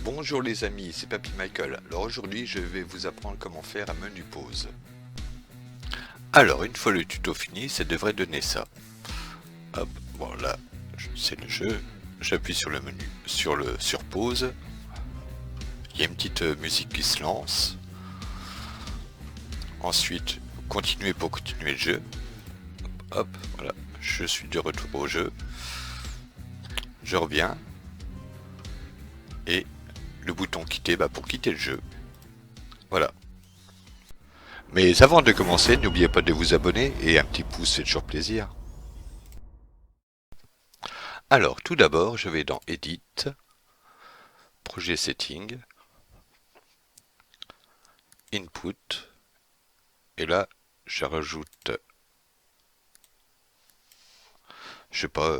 Bonjour les amis, c'est Papy Michael. Alors aujourd'hui je vais vous apprendre comment faire un menu pause. Alors une fois le tuto fini, ça devrait donner ça. Hop, voilà, c'est le jeu. J'appuie sur le menu, sur pause. Il y a une petite musique qui se lance. Ensuite, continuer pour continuer le jeu. Hop, voilà, je suis de retour au jeu. Je reviens. Et le bouton quitter pour quitter le jeu. Voilà. Mais avant de commencer, n'oubliez pas de vous abonner et un petit pouce fait toujours plaisir. Alors, tout d'abord, je vais dans Edit, Projet Setting, Input, et là, je rajoute, je sais pas,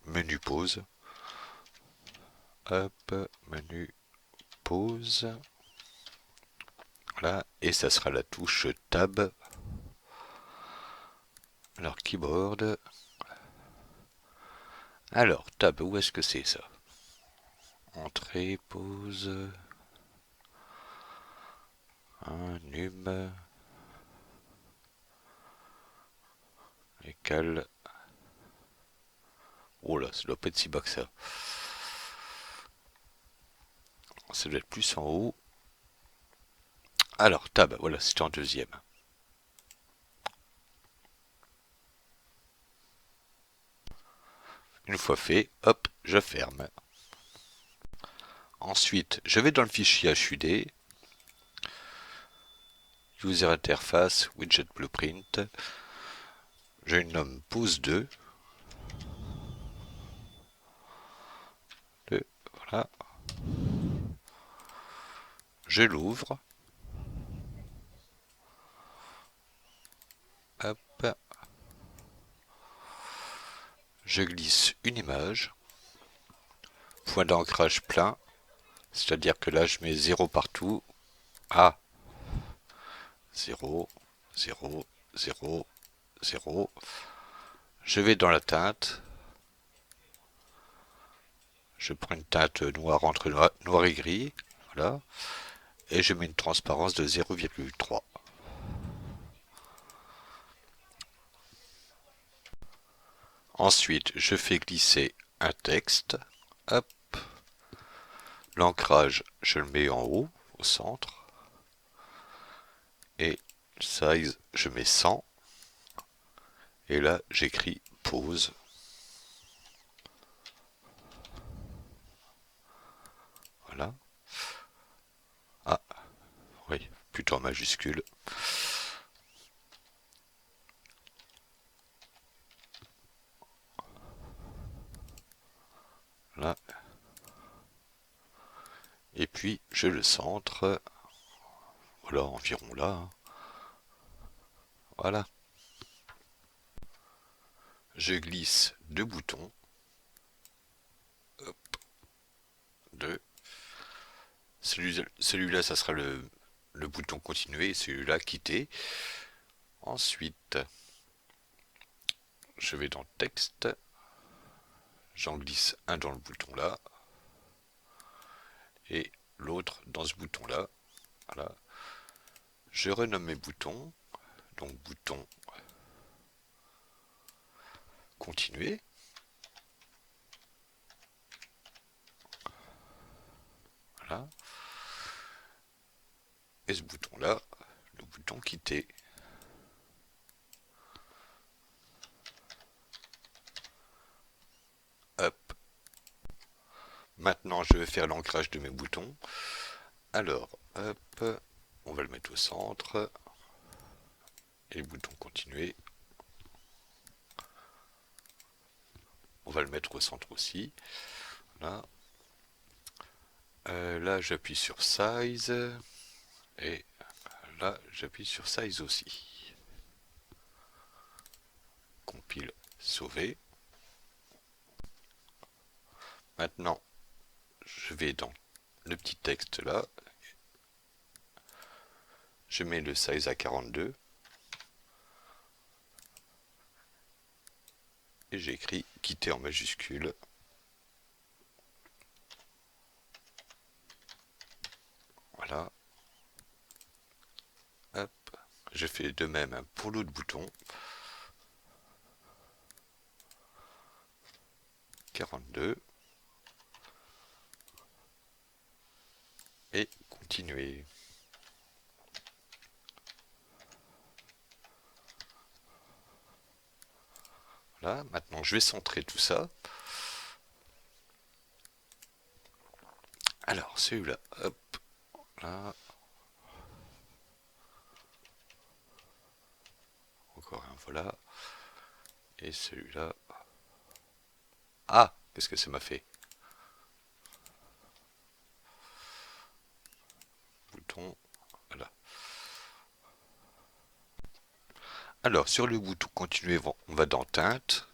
menu pause. Hop, menu pause. Voilà, et ça sera la touche Tab. Alors, keyboard. Alors, Tab, où est-ce que c'est ça? Entrée, pause, un num, égal. Oh là, ça doit pas être si bas que ça. Ça doit être plus en haut. Alors, Tab, voilà, c'était en deuxième. Une fois fait, hop, je ferme. Ensuite, je vais dans le fichier HUD, User Interface, Widget Blueprint. Je le nomme pose 2. Voilà. Je l'ouvre. Hop. Je glisse une image. Point d'ancrage plein. C'est-à-dire que là, je mets 0 partout. Ah, 0, 0, 0, 0. Je vais dans la teinte. Je prends une teinte noire entre noir et gris. Voilà. Et je mets une transparence de 0,3. Ensuite, je fais glisser un texte. Hop. L'ancrage, je le mets en haut, au centre. Et size, je mets 100. Et là, j'écris pause. Voilà. Ah, oui, plutôt en majuscule. Là. Et puis, je le centre. Voilà, environ là. Hein. Voilà. Je glisse deux boutons. Hop, deux. Celui-là, ça sera le bouton continuer et celui-là quitter. Ensuite, je vais dans texte. J'en glisse un dans le bouton là. Et l'autre dans ce bouton là. Voilà. Je renomme mes boutons. Donc bouton continuer. Voilà. Et ce bouton là, le bouton quitter. Hop. Maintenant je vais faire l'ancrage de mes boutons. Alors, hop, on va le mettre au centre. Et le bouton continuer. On va le mettre au centre aussi. Là. Là, j'appuie sur Size. Et là, j'appuie sur Size aussi. Compile, sauver. Maintenant, je vais dans le petit texte là. Je mets le size à 42. Et j'écris quitter en majuscule. je fais de même pour l'autre bouton. 42. Et continuer. Voilà, maintenant je vais centrer tout ça. Alors celui-là, hop, là. Encore un, voilà. Et celui-là. Ah, qu'est-ce que ça m'a fait? Bouton, voilà. Alors sur le bouton continuer, on va dans teinte.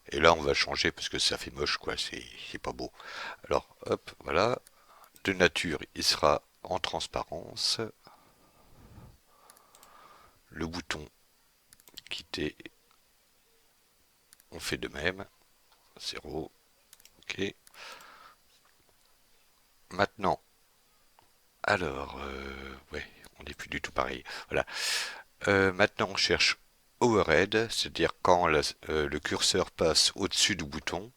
Et là on va changer parce que ça fait moche quoi, c'est pas beau. Alors hop, voilà. De nature, il sera en transparence. Le bouton quitter, on fait de même. 0. Ok. Maintenant, alors, ouais, on n'est plus du tout pareil. Voilà. Maintenant, on cherche overhead, c'est-à-dire quand le curseur passe au-dessus du bouton.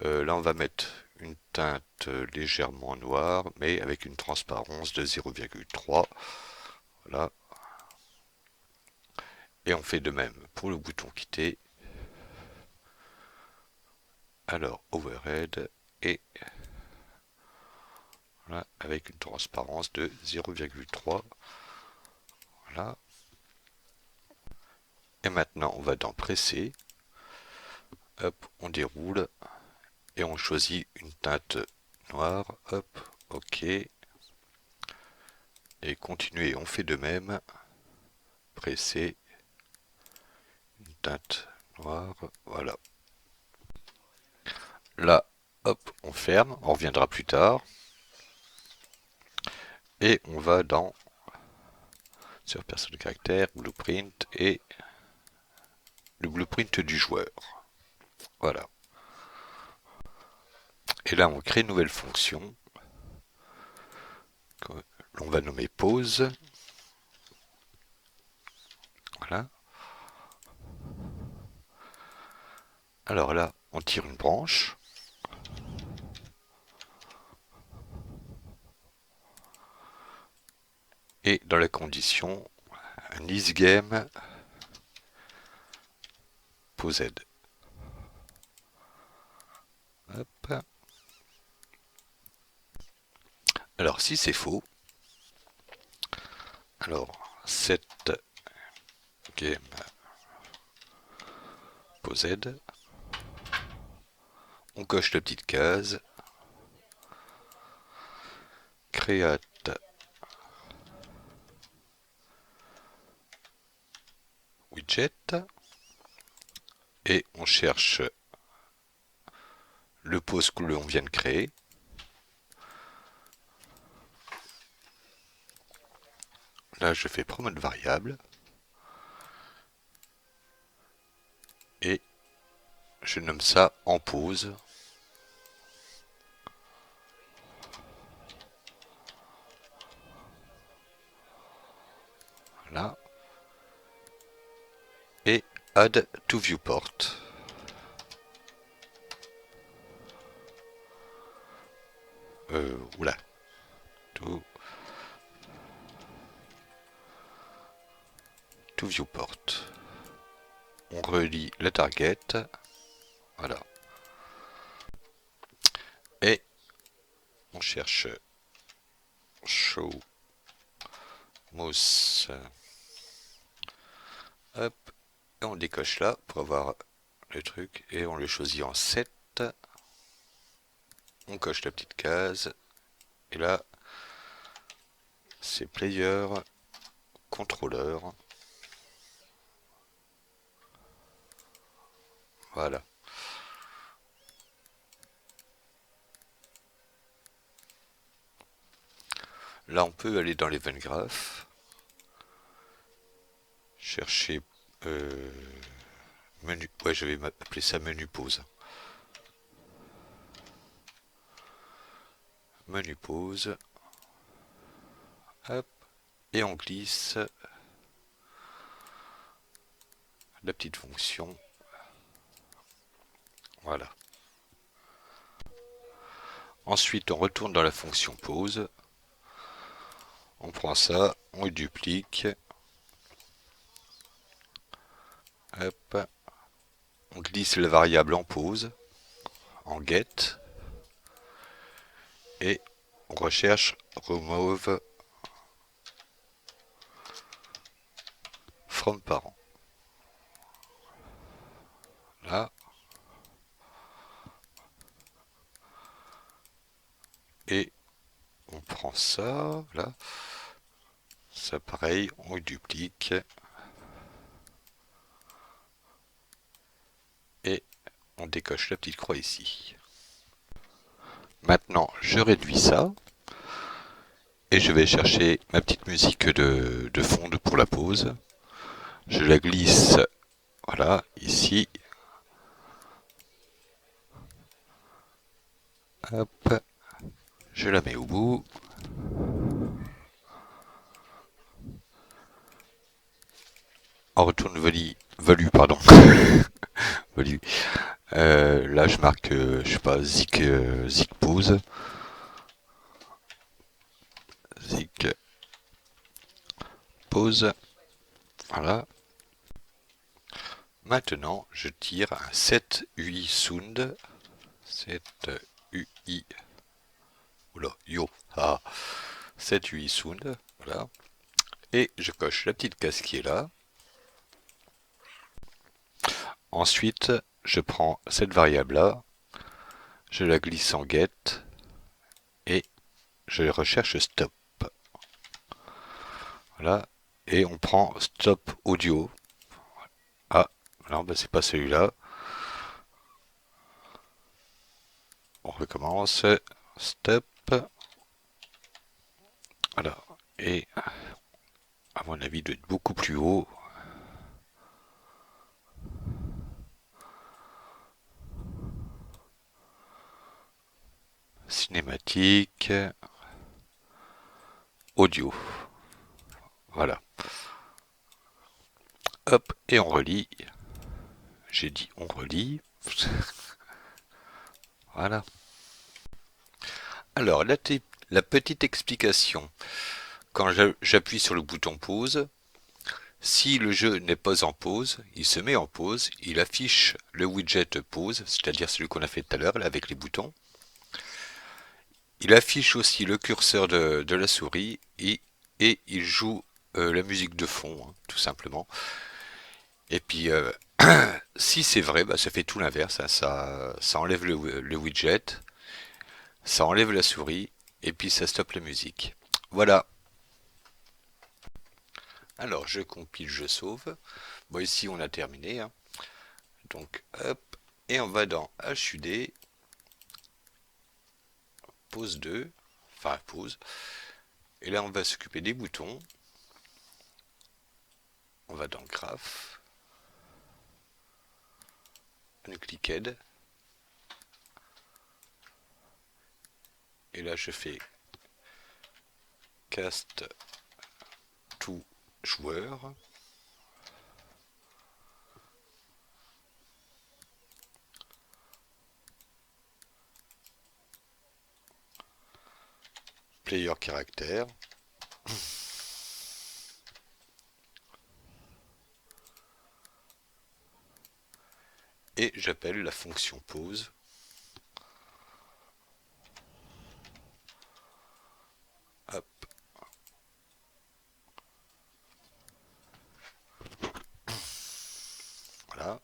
Là, on va mettre une teinte légèrement noire, mais avec une transparence de 0,3. Voilà. Et on fait de même pour le bouton quitter. Alors, overhead et voilà, avec une transparence de 0,3. Voilà. Et maintenant, on va dans presser. Hop, on déroule et on choisit une teinte noire. Hop, ok. Et continuer, on fait de même. Presser, une teinte noire. Voilà. Là, hop, on ferme. On reviendra plus tard. Et on va dans sur personne de caractère, blueprint et le blueprint du joueur. Voilà. Et là, on crée une nouvelle fonction. On va nommer pause. Voilà. Alors là, on tire une branche. Et dans la condition, un isGame posed. Hop. Alors si c'est faux, alors set game posed, on coche la petite case, create widget, et on cherche le pose que l'on vient de créer. Là, je fais promote variable. Et je nomme ça en pause. Voilà. Et add to viewport. Oula. To viewport. On relie la target. Voilà. Et on cherche show mouse. Hop. Et on décoche là pour avoir le truc. Et on le choisit en 7. On coche la petite case. Et là, c'est player, contrôleur. Voilà. Là, on peut aller dans l'event graph. Chercher menu. Ouais, je vais m'appeler ça menu pause. Menu pause. Hop. et on glisse la petite fonction. Voilà. Ensuite, on retourne dans la fonction pause. On prend ça, on le duplique. Hop. On glisse la variable en pause, en get. Et on recherche remove from parent. Là. Et on prend ça, là. Ça pareil, on le duplique. Et on décoche la petite croix ici. Maintenant, je réduis ça. Et je vais chercher ma petite musique de fond pour la pause. Je la glisse, voilà, ici. Hop. Je la mets au bout. En retourne value, pardon. Value. Là, je marque, je sais pas, zik pause. Zik pause. Voilà. Maintenant, je tire un 7 UI sound. 7 UI. Oula, yo. Ah. 7 UI sound. Voilà. Et je coche la petite case qui est là. Ensuite, je prends cette variable-là, je la glisse en get, et je recherche stop. Voilà, et on prend stop audio. Ah, non, bah c'est pas celui-là. On recommence, stop. Voilà, et à mon avis, il doit être beaucoup plus haut. Cinématique, audio. Voilà. Hop, et on relie. J'ai dit on relie. Voilà. Alors, la petite explication. Quand j'appuie sur le bouton pause, si le jeu n'est pas en pause, il se met en pause, il affiche le widget pause, c'est-à-dire celui qu'on a fait tout à l'heure avec les boutons. Il affiche aussi le curseur de la souris et il joue la musique de fond, hein, tout simplement. Et puis, si c'est vrai, bah, ça fait tout l'inverse, hein, ça enlève le widget, ça enlève la souris et puis ça stoppe la musique. Voilà. Alors, je compile, je sauve. Bon, ici, on a terminé, hein. Donc, hop, et on va dans HUD, pause 2, enfin pause, et là on va s'occuper des boutons. On va dans Graph, Unclicked, et là je fais Cast to joueur. Player caractère. Et j'appelle la fonction pause. Hop. Voilà.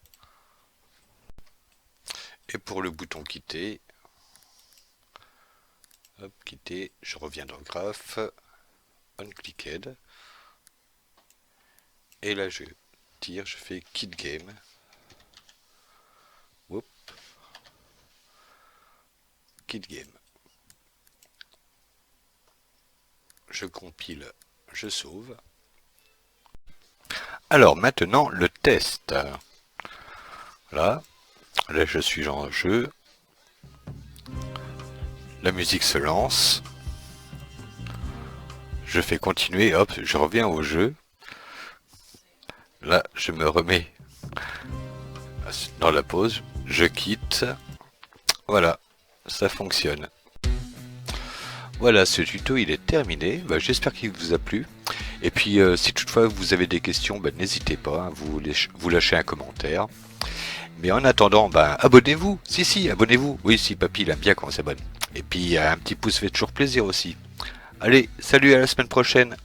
Et pour le bouton quitter, hop, quitter, je reviens dans Graph, Unclicked. Et là je tire, je fais Quit Game. Whoop. Quit Game. Je compile, je sauve. Alors maintenant le test. Là, là je suis en jeu. La musique se lance. je fais continuer, hop, je reviens au jeu. Là, je me remets dans la pause, je quitte. Voilà, ça fonctionne. Voilà, ce tuto il est terminé. Bah, j'espère qu'il vous a plu. Et puis si toutefois vous avez des questions, bah, n'hésitez pas, hein, vous lâchez un commentaire. Mais en attendant, bah, abonnez-vous. Si, abonnez-vous. Oui, si, papy il aime bien quand on s'abonne. Et puis un petit pouce fait toujours plaisir aussi. Allez, salut, à la semaine prochaine.